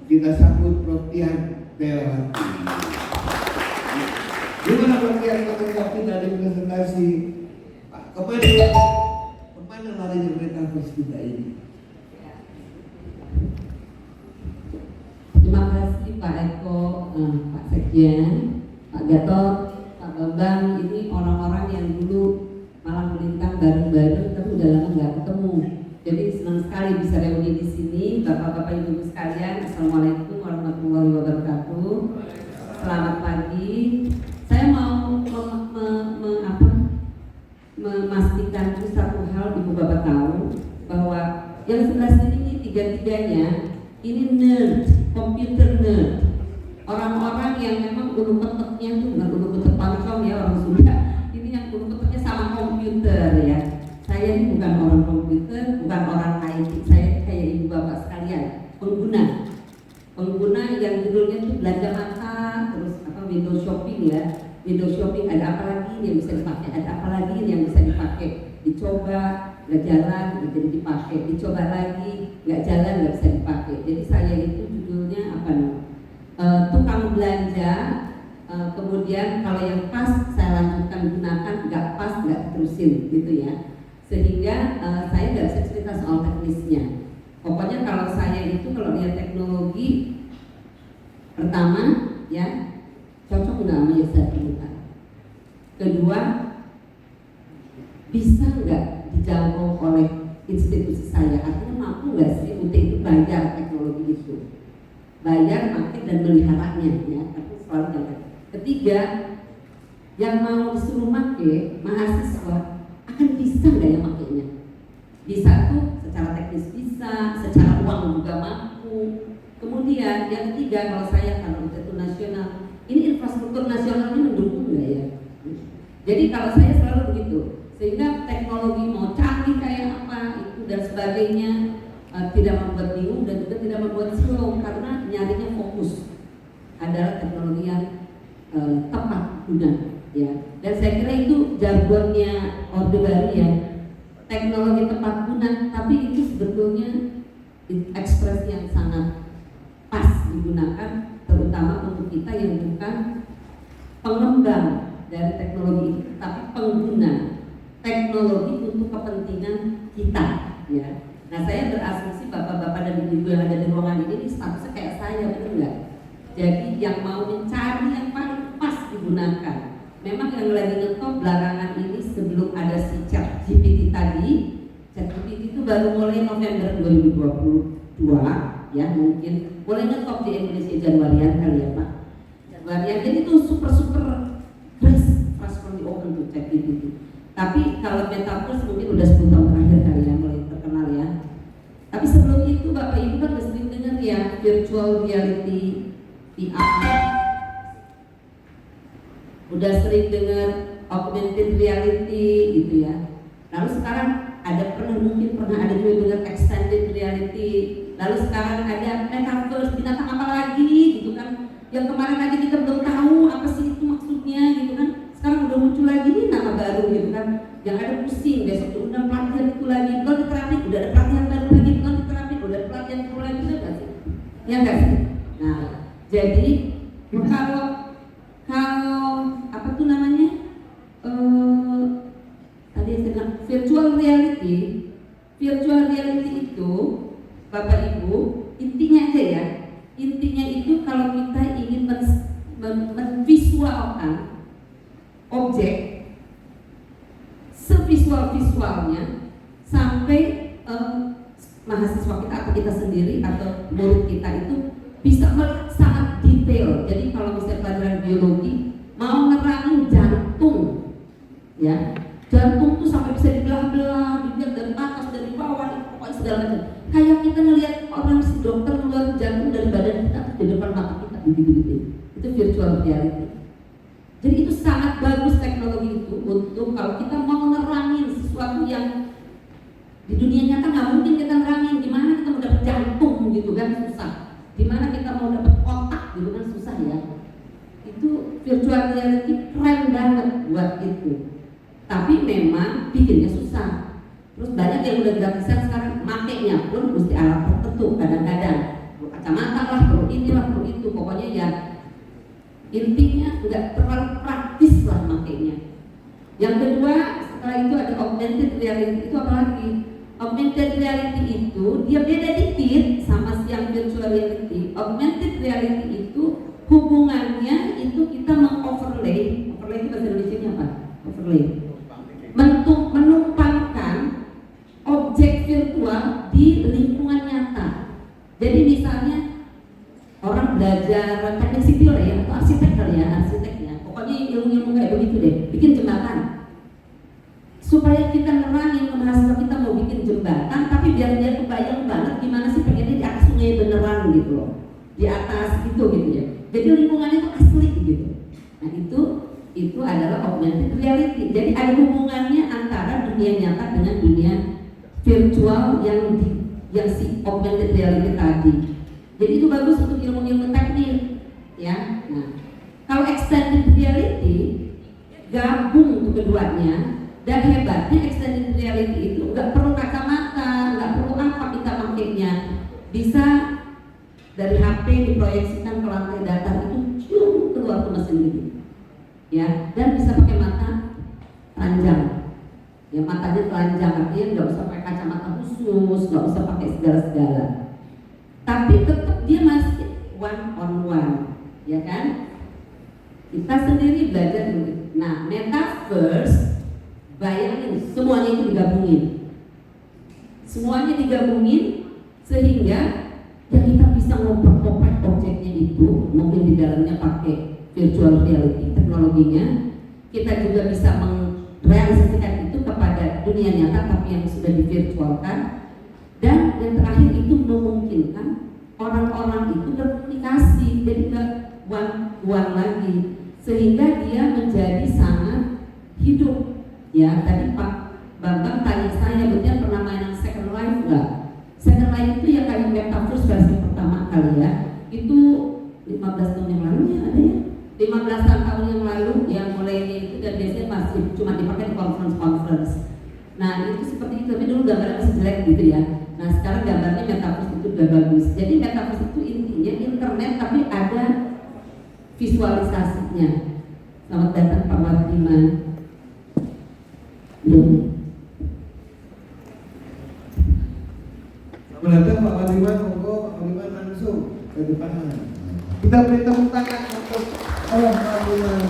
kita sambut Prof. Tian Belawati. Gimana Prof. Tian menanggapi dari presentasi Pak? Kemana larinya metaverse kita ini? Terima kasih Pak Eko, Pak Sekjen, Pak Gatot, Pak Bambang. Ini orang-orang yang dulu malah melintang bareng-bareng, tapi udah lama nggak ketemu. Jadi senang sekali bisa reuni di sini, Bapak-bapak Ibu sekalian. Assalamualaikum warahmatullahi wabarakatuh. Selamat pagi. Saya mau memastikan satu hal, Ibu Bapak tahu bahwa yang sebelah sini ini tiga-tiganya ini nerd, komputer nerd. Orang-orang yang memang ulu peteknya itu bukan ulu petek pancong ya orang Sunda. Ini yang ulu peteknya sama komputer ya. Saya ini bukan orang komputer, bukan orang IT. Saya kayak ibu bapak sekalian, pengguna yang judulnya itu belanja mata, terus window shopping ya. Window shopping ada apa lagi yang bisa dipakai, ada apa lagi yang bisa dipakai. Dicoba, nggak jalan, nggak jadi dipakai. Dicoba lagi, nggak jalan, nggak bisa dipakai. Jadi saya itu judulnya apa nih? Tukang belanja. Kemudian kalau yang pas saya lanjutkan gunakan, nggak pas nggak terusin gitu ya. Sehingga saya nggak bisa cerita soal teknisnya. Pokoknya kalau saya itu kalau lihat teknologi, pertama ya cocok nggak sama yang saya perlukan. Kedua, bisa nggak dijangkau oleh institusi saya? Artinya mampu nggak sih untuk itu bayar teknologi itu, bayar, pakai dan meliharanya ya. Tapi selalu jangan. Ketiga, yang mau disuruh pakai mahasiswa akan bisa nggak ya makainya? Bisa tuh secara teknis bisa, secara uang juga mampu. Kemudian yang ketiga, kalau saya karena itu nasional, ini infrastruktur nasionalnya mendukung nggak ya? Jadi kalau saya selalu begitu, sehingga teknologi mau canggih kayak apa itu dan sebagainya tidak membuat bingung dan juga tidak membuat slow karena nyarinya fokus adalah teknologi yang tepat guna ya. Dan saya kira itu jargonnya Orde Baru ya, teknologi tepat guna, tapi itu sebetulnya ekspresi yang sangat pas digunakan terutama untuk kita yang bukan pengembang dari teknologi itu, tapi pengguna teknologi untuk kepentingan kita ya. Nah saya berasumsi bapak-bapak dan ibu yang ada di ruangan ini statusnya kayak saya, betul nggak? Jadi yang mau mencari yang paling pas digunakan. Memang yang lagi ngetop belakangan ini sebelum ada si ChatGPT tadi, ChatGPT itu baru mulai November 2022 ya, mungkin mulai ngetop di Indonesia Januarian kali ya Pak. Januarian, jadi itu super crash from the open to ChatGPT. Tapi kalau metaverse mungkin udah 10 tahun terakhir kali ya mulai terkenal ya. Tapi sebelum itu Bapak Ibu kan udah sering dengar ya virtual reality, VR, udah sering dengar augmented reality gitu ya. Lalu sekarang mungkin pernah ada juga dengar extended reality. Lalu sekarang ada metaverse, binatang apa lagi gitu kan? Yang kemarin aja kita belum tahu apa sih itu maksudnya gitu kan? Sekarang udah muncul lagi nih nama baru gitu kan? Yang ada pusing, besok diundang pelatihan itu lagi, belum diterapin, udah ada pelatihan baru lagi, belum diterapin, udah ada pelatihan baru lagi, udah nggak sih? Ya nggak sih? Nah, jadi kalau apa tuh namanya? Tadi saya bilang virtual reality itu Bapak Ibu intinya aja ya, intinya itu kalau kita ingin menvisualkan objek sevisualnya sampai mahasiswa kita atau kita sendiri atau murid kita itu bisa melihat sangat detail. Jadi kalau misalnya pelajaran biologi mau nerangin jantung ya, jantung tuh sampai bisa dibelah-belah, dilihat dari atas dari bawah, pokoknya segala macam. Kayak kita ngelihat orang si dokter ngeluarin jantung dari badan kita di depan mata kita begitu. Itu virtual reality. Jadi itu sangat bagus teknologi itu untuk kalau kita mau nerangin sesuatu yang di dunia nyata nggak mungkin kita nerangin. Gimana kita mau dapat jantung gitu kan susah. Gimana kita mau dapat otak gitu kan susah ya. Itu virtual reality keren banget buat itu. Tapi memang bikinnya susah. Terus banyak yang udah gratisan sekarang, makainya pun mesti alat tertentu kadang-kadang. Perlu kacamata lah, perlu inilah perlu itu, pokoknya ya intinya nggak terlalu praktis lah makanya. Yang kedua, setelah itu ada augmented reality. Itu apa lagi? Augmented reality itu dia beda dikit sama si yang virtual reality. Augmented reality itu hubungannya itu kita mengoverlay. Overlay itu bahasa Indonesia apa? Overlay. Menumpangkan objek virtual di lingkungan nyata. Jadi misalnya orang belajar teknik sipil ya, atau arsitek kali ya, arsiteknya. Pokoknya ilmu-ilmu kayak begitu deh, bikin jembatan. Supaya kita nerangin ke mahasiswa kita mau bikin jembatan, tapi biar dia kebayang banget gimana sih pengennya di atas sungai beneran gitu loh, di atas gitu ya. Jadi lingkungannya itu asli gitu. Nah itu adalah augmented reality. Jadi ada hubungannya antara dunia nyata dengan dunia virtual yang si augmented reality tadi. Jadi itu bagus untuk ilmu-ilmu teknik, ya. Nah, kalau extended reality gabung untuk keduanya, dan hebatnya extended reality itu nggak perlu kacamata, nggak perlu apa kita pakainya, bisa dari HP diproyeksikan ke lantai datar itu cium keluar ke mesin gitu, ya. Dan bisa pakai mata telanjang, ya matanya telanjang, artinya nggak usah pakai kacamata khusus, nggak usah pakai segala-segala. Tapi tetap dia masih one on one, ya kan? Kita sendiri belajar dulu. Nah, metaverse, bayangin semuanya itu digabungin sehingga ya kita bisa ngoper-ngoper objeknya itu, mungkin di dalamnya pakai virtual reality teknologinya. Kita juga bisa merealisasikan itu kepada dunia nyata tapi yang sudah divirtualkan. Dan yang terakhir itu memungkinkan orang-orang itu berkomunikasi, jadi nggak one lagi, sehingga dia menjadi sangat hidup. Ya, tadi Pak Bambang tanya saya, betul pernah main Second Life nggak? Second Life itu ya kayak metaverse versi pertama kali ya. Itu 15 tahun yang lalu ya ada ya. 15 tahun yang lalu yang mulai itu, dan biasanya masih cuma dipakai di conference. Nah itu seperti itu, tapi dulu gambarnya masih jelek gitu ya. Nah sekarang gambarnya metaverse itu udah bagus. Jadi metaverse itu intinya internet tapi ada visualisasinya. Selamat datang Pak Mardiman. Selamat datang Pak Mardiman, monggo Pak Mardiman langsung ke depan. Kita beri tepuk tangan untuk Pak Mardiman.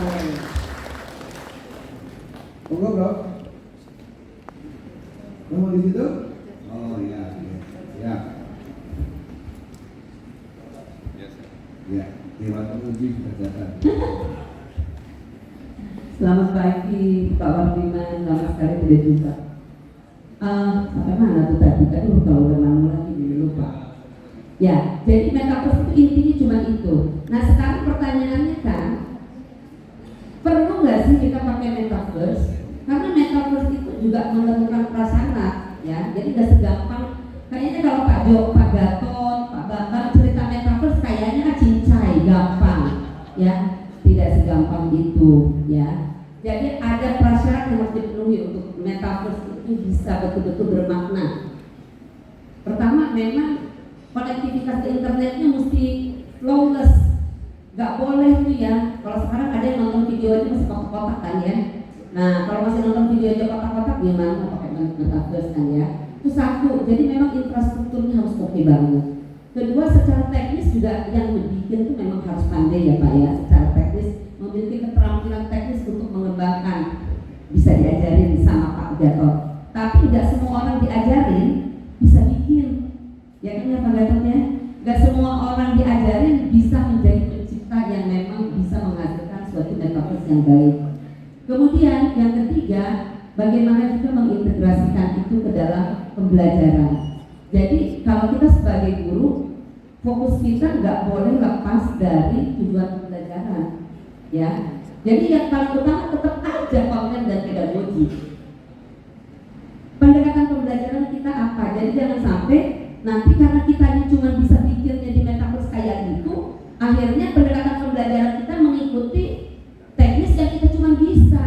Monggo bro. Kamu di situ? Oh iya. Ya. Ya, Dewan Penguji sudah datang. Selamat pagi Pak Mardiman, lama sekali tidak jumpa. Sampai mana tuh tadi? Kan udah lama lagi lupa. Ya, jadi metaverse itu intinya cuma itu. Nah sekarang pertanyaannya kan, perlu nggak sih kita pakai metaverse? Karena metaverse itu juga menentukan prasyarat, ya. Jadi nggak segampang. Kayaknya kalau Pak Gatot, Pak Bambang cerita metaverse kayaknya kan cincai, gampang, ya. Tidak segampang itu, ya. Jadi ada prasyarat yang harus dipenuhi untuk metaverse itu bisa betul-betul bermakna. Pertama, memang konektivitas ke internetnya mesti flawless, nggak boleh tuh ya. Kalau sekarang ada yang nonton video aja masih kotak-kotak kan ya. Nah, kalau masih nonton video aja kotak-kotak gimana mau pakai metaverse kan ya. Itu satu. Jadi memang infrastrukturnya harus oke banget. Kedua, secara teknis juga yang dibikin tuh memang harus pandai ya Pak ya. Secara teknis memiliki keterampilan teknis untuk mengembangkan, bisa diajarin sama Pak Gatot. Tapi tidak semua orang diajarin bisa bikin, ya kan ya Pak Gatot ya. Gak semua orang diajarin bisa menjadi pencipta yang memang bisa menghasilkan suatu metaverse yang baik. Kemudian yang ketiga, bagaimana juga mengintegrasikan itu ke dalam pembelajaran. Jadi kalau kita sebagai guru, fokus kita nggak boleh lepas dari tujuan pembelajaran, ya. Jadi yang paling utama tetap aja konten dan pedagogi. Pendekatan pembelajaran kita apa? Jadi jangan sampai nanti karena kita cuma bisa pikirnya di metaverse kayak gitu, akhirnya pendekatan pembelajaran kita mengikuti teknis yang kita cuma bisa,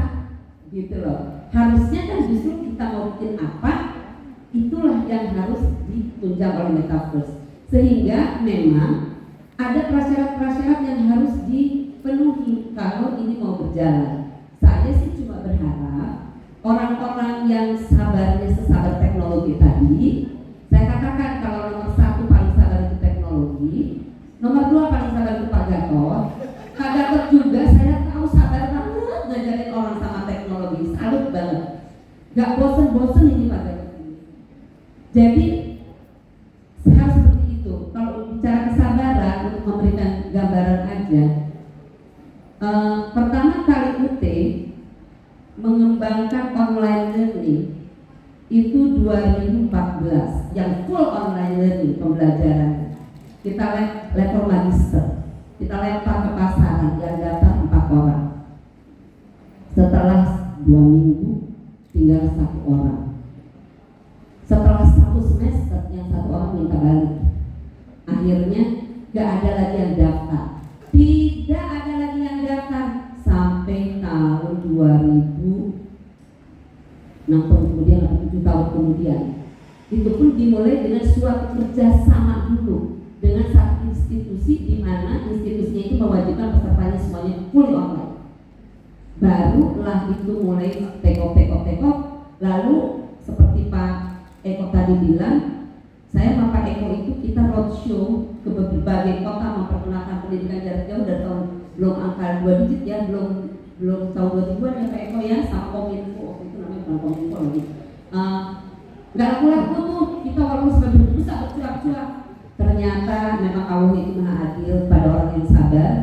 gitu loh. Harusnya kan justru kita mau bikin apa, itulah yang harus ditunjang oleh metaverse. Sehingga memang ada prasyarat-prasyarat yang harus dipenuhi kalau ini mau berjalan. Saya sih cuma berharap orang-orang yang sabarnya sesabar teknologi tadi, saya katakan kalau nomor 1 paling sabar itu teknologi, nomor 2 paling sabar itu Pak Gatot. Pak Gatot juga saya tahu sabar banget ngajarin orang sama teknologi, salut banget. Gak bosen-bosen ini Pak Gatot. Jadi harus seperti itu. Kalau bicara kesabaran untuk memberikan gambaran aja, pertama kali UT mengembangkan online learning itu 2014, yang full online learning pembelajaran. Kita level magister, kita lempar ke pasaran, yang datang 4 orang. Setelah 2 minggu tinggal 1 orang. Setelah 1 semester yang 1 orang minta balik. Akhirnya gak ada lagi yang daftar. Tidak ada lagi yang daftar sampai tahun 2006 kemudian atau 7 tahun kemudian. Itu pun dimulai dengan suatu kerjasama dulu dengan satu institusi di mana institusinya itu mewajibkan pesertanya semuanya fully online. Barulah itu mulai take off. Lalu seperti Pak Eko tadi bilang, saya sama Pak Eko itu kita roadshow ke berbagai kota memperkenalkan pendidikan jarak jauh dari tahun belum angka 2 digit ya, belum tahun 2000-an ya Pak Eko ya, sama Kominfo waktu itu namanya bukan Kominfo lagi. Nggak laku-laku tuh kita walaupun sebagai besar bercurah-curah. Ternyata memang Allah itu maha adil pada orang yang sabar.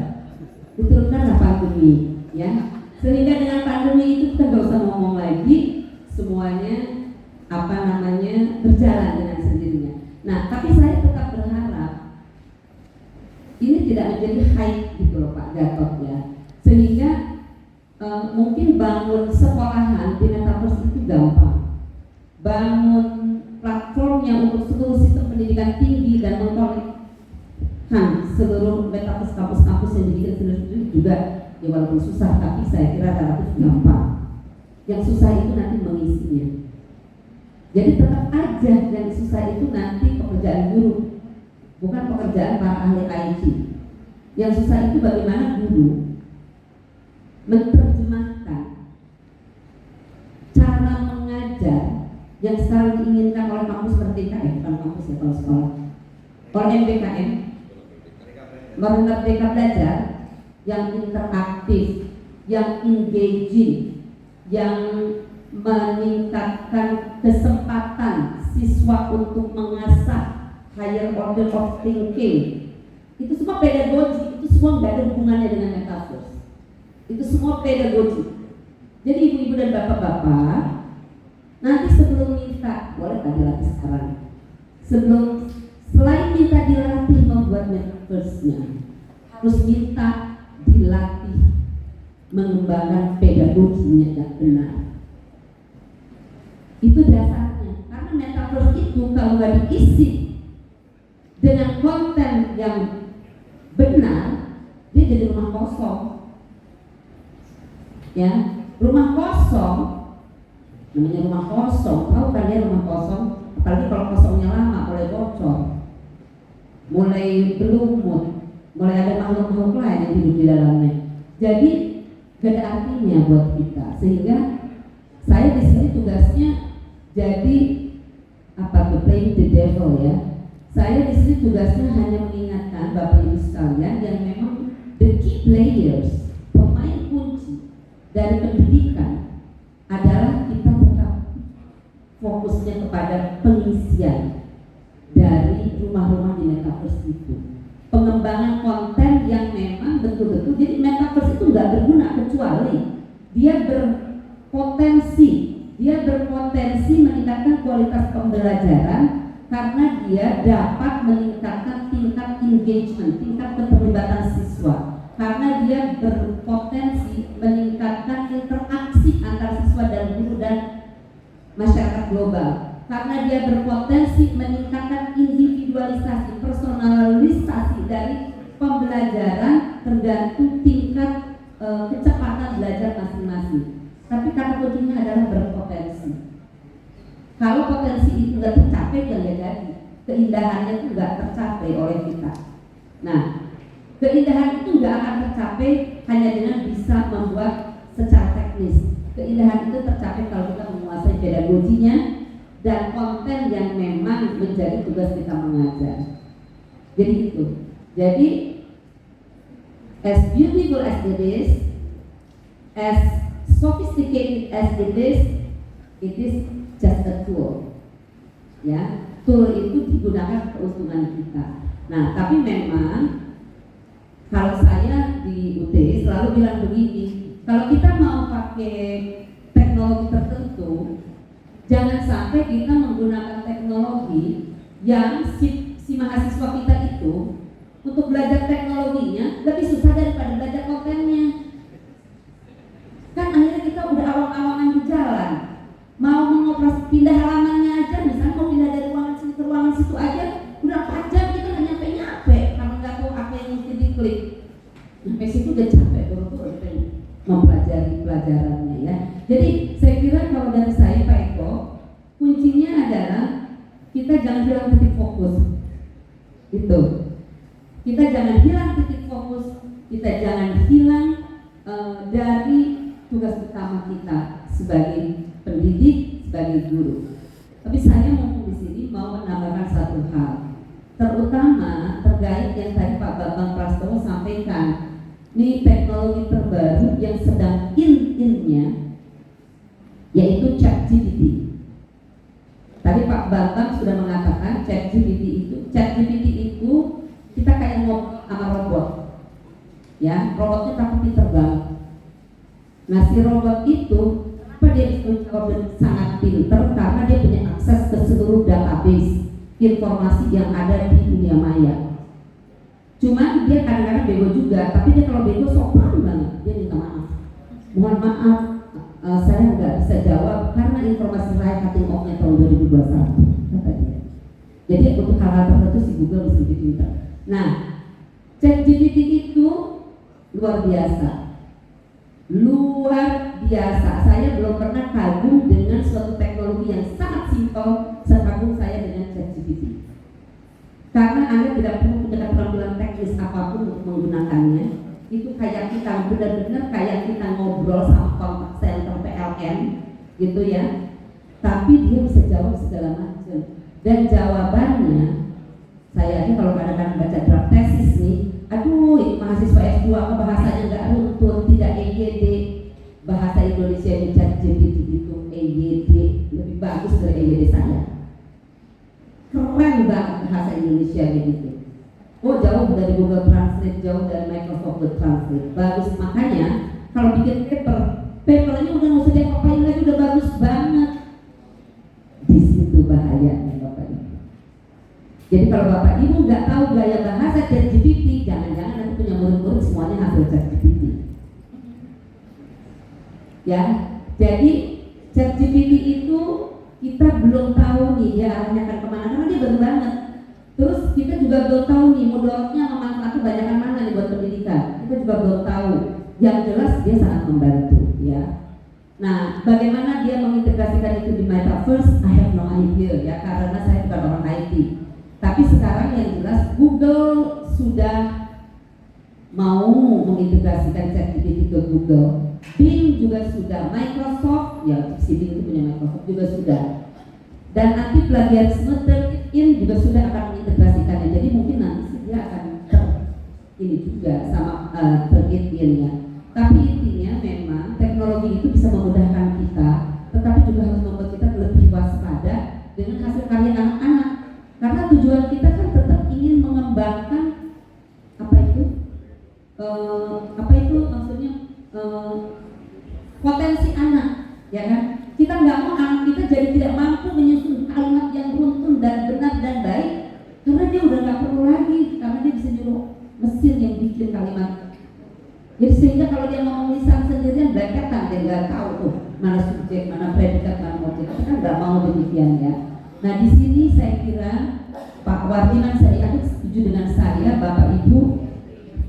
Diturunkanlah pandemi ya, sehingga dengan pandemi itu kita nggak usah ngomong lagi, semuanya berjalan dengan sendirinya. Nah, tapi saya tetap berharap ini tidak menjadi hype gitu loh Pak Gatot ya, sehingga mungkin bangun sekolahan di metaverse itu gampang, bangun platformnya untuk seluruh sistem pendidikan tinggi dan mengkonekkan seluruh metaverse kampus-kampus yang dibikin sendiri juga ya walaupun susah, tapi saya kira relatif gampang. Yang susah itu nanti mengisinya. Jadi tetap aja yang susah itu nanti pekerjaan guru, bukan pekerjaan para ahli IT. Yang susah itu bagaimana guru menerjemahkan cara mengajar yang sekarang diinginkan oleh kampus merdeka, bukan kampus ya kalau sekolah, oleh MBKM, Merdeka Belajar, yang interaktif, yang engaging, yang meningkatkan kesempatan siswa untuk mengasah higher order of thinking. Itu semua pedagogi, itu semua nggak ada hubungannya dengan metaverse. Itu semua pedagogi. Jadi ibu-ibu dan bapak-bapak, nanti sebelum minta, boleh tadi latih sekarang. Selain minta dilatih membuat metaverse-nya, harus minta dilatih mengembangkan pedagoginya yang benar. Itu dasarnya, karena metaverse itu kalau nggak diisi dengan konten yang benar, dia jadi rumah kosong. Ya, rumah kosong, namanya rumah kosong, tahu kan ya rumah kosong, apalagi kalau kosongnya lama, mulai bocor, mulai berlumut, mulai ada makhluk-makhluk lain yang hidup di dalamnya. Jadi gak ada artinya buat kita, sehingga saya di sini tugasnya jadi playing the devil ya. Saya di sini tugasnya hanya mengingatkan Bapak Ibu sekalian yang memang the key players, pemain kunci dari pendidikan adalah kita tetap fokusnya kepada pengisian dari rumah-rumah di metaverse itu, pengembangan konten yang memang betul-betul. Jadi metaverse itu nggak berguna kecuali dia berpotensi meningkatkan kualitas pembelajaran karena dia dapat meningkatkan tingkat engagement, tingkat keterlibatan siswa, karena dia berpotensi meningkatkan interaksi antara siswa dan guru dan masyarakat global, karena dia berpotensi meningkatkan individualisasi, personalisasi dari pembelajaran tergantung tingkat kecepatan belajar masing-masing. Tapi kata kuncinya adalah berpotensi. Kalau potensi itu nggak tercapai, ya nggak jadi. Keindahannya itu nggak tercapai oleh kita. Nah, Keindahan itu nggak akan tercapai hanya dengan bisa membuat secara teknis. Keindahan itu tercapai kalau kita menguasai pedagoginya dan konten yang memang menjadi tugas kita mengajar. Jadi itu. Jadi as beautiful as it is, as sophisticated as it is just a tool. Ya, tool itu digunakan keuntungan kita. Nah, tapi memang kalau saya di UT selalu bilang begini, kalau kita mau pakai teknologi tertentu, jangan sampai kita menggunakan teknologi yang si mahasiswa kita itu untuk belajar teknologinya lebih susah daripada belajar kontennya. Kan akhirnya kita udah awang-awangan di jalan, mau mengoperasi pindah halamannya aja, misalnya mau pindah dari ruangan sini ke ruangan situ aja, udah 4 jam kita nggak nyampe karena nggak tahu apa yang mesti diklik. Sampai situ udah capek, buru-buru mempelajari pelajarannya ya. Jadi saya kira kalau dari saya Pak Eko, kuncinya adalah kita jangan hilang titik fokus. Itu. Kita jangan hilang titik fokus, kita jangan hilang dari tugas utama kita sebagai pendidik, sebagai guru. Tapi saya mau di sini mau menambahkan satu hal, terutama terkait yang tadi Pak Bambang Prastowo sampaikan. Ini teknologi terbaru yang sedang in-nya yaitu ChatGPT. Tadi Pak Bambang sudah mengatakan ChatGPT itu kita kayak ngobrol sama robot. Ya, robotnya tapi terbang. Nah, si robot itu apa dia bisa jawab sangat pintar karena dia punya akses ke seluruh database informasi yang ada di dunia maya. Cuma dia kadang-kadang bego juga, tapi dia kalau bego sopan banget, dia minta maaf. Mohon maaf, saya nggak bisa jawab karena informasi saya cutting off-nya tahun 2021, kata dia. Jadi untuk hal-hal tertentu si Google mesti dipintar. Nah, ChatGPT itu luar biasa. Luar biasa. Saya belum pernah kagum dengan suatu teknologi yang sangat simpel sekagum saya dengan ChatGPT. Karena Anda tidak perlu punya keterampilan teknis apapun untuk menggunakannya. Itu kayak kita benar-benar kayak kita ngobrol sama kontak center PLN gitu ya. Tapi dia bisa jawab segala macam. Dan jawabannya, saya ini kalau kadang-kadang baca draft tesis nih, aduh ini mahasiswa S2 apa bahasanya nggak runtun, tidak EYD. Bahasa Indonesia di ChatGPT itu EYD lebih bagus dari EYD saya. Keren banget bahasa Indonesia gitu. Oh, jauh dari Google Translate, jauh dari Microsoft Translate. Bagus, makanya kalau bikin papernya udah nggak usah diapa-apain lagi, udah bagus banget. Di situ bahayanya Bapak Ibu. Jadi kalau Bapak Ibu nggak tahu gaya bahasa ChatGPT, jangan-jangan nanti punya murid-murid semuanya hasil ChatGPT. Ya, jadi ChatGPT itu kita belum tahu nih dia arahnya akan kemana karena dia baru banget. Terus kita juga belum tahu nih mudaratnya sama manfaatnya banyakan mana nih buat pendidikan. Kita juga belum tahu. Yang jelas dia sangat membantu ya. Nah, bagaimana dia mengintegrasikan itu di metaverse? I have no idea ya karena saya bukan orang IT. Tapi sekarang yang jelas Google sudah mau mengintegrasikan ChatGPT ke Google. Bing juga sudah, Microsoft, ya si Bing itu punya Microsoft juga sudah. Dan nanti plagiarisme in juga sudah akan mengintegrasikannya. Jadi mungkin nanti sih dia akan ini juga sama in ya. Tapi intinya memang teknologi itu bisa memudahkan kita, tetapi juga harus membuat kita lebih waspada dengan hasil karya anak-anak. Karena tujuan kita kan tetap ingin mengembangkan maksudnya potensi anak, ya kan? Kita nggak mau anak kita jadi tidak mampu menyusun kalimat yang runtun dan benar dan baik, karena dia udah nggak perlu lagi, karena dia bisa nyuruh mesin yang bikin kalimat. Jadi sehingga kalau dia ngomong lisan sendirian beleketan, dia nggak tahu tuh mana subjek, mana predikat, mana objek. Kita kan nggak mau demikian ya. Nah di sini saya kira Pak Wardiman, saya setuju dengan saya, Bapak Ibu,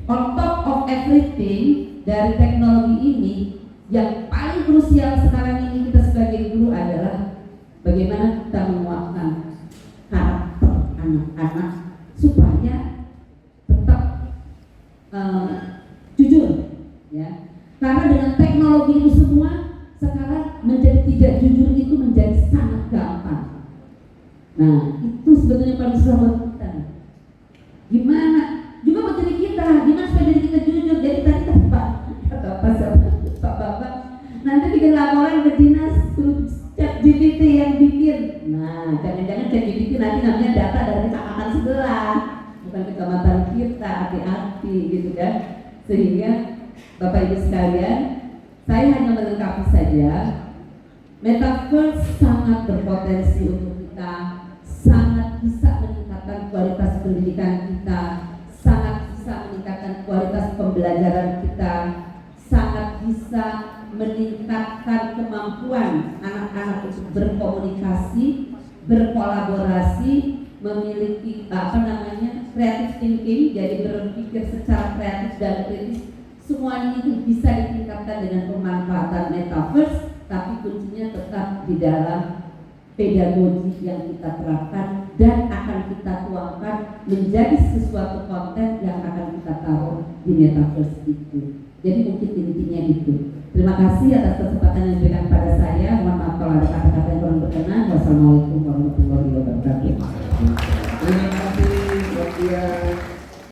on top of everything dari teknologi ini, yang paling krusial sekarang ini kita sebagai guru adalah bagaimana kita menguatkan karakter anak-anak supaya tetap jujur, ya. Karena dengan teknologi itu semua sekarang menjadi tidak jujur itu menjadi sangat gampang. Nah, itu sebetulnya paling susah buat kita. Gimana? Juga buat diri kita, gimana supaya diri kita jujur? Jadi tadi kata Pak Bapak, nanti bikin laporan ke dinas ChatGPT yang bikin. Nah, jangan-jangan ChatGPT nanti namanya data dari kecamatan sebelah, bukan kecamatan kita, hati-hati gitu kan. Sehingga Bapak Ibu sekalian, saya hanya melengkapi saja. Metaverse sangat berpotensi untuk kita, sangat bisa meningkatkan kualitas pendidikan kita, sangat bisa meningkatkan kualitas pembelajaran kita, sangat bisa meningkatkan kemampuan anak-anak untuk berkomunikasi, berkolaborasi, memiliki creative thinking, jadi berpikir secara kreatif dan kritis. Semua ini bisa ditingkatkan dengan pemanfaatan metaverse, tapi kuncinya tetap di dalam pedagogi yang kita terapkan dan akan kita tuangkan menjadi sesuatu konten yang akan kita taruh di metaverse itu. Jadi mungkin intinya itu. Terima kasih atas kesempatan yang diberikan pada saya.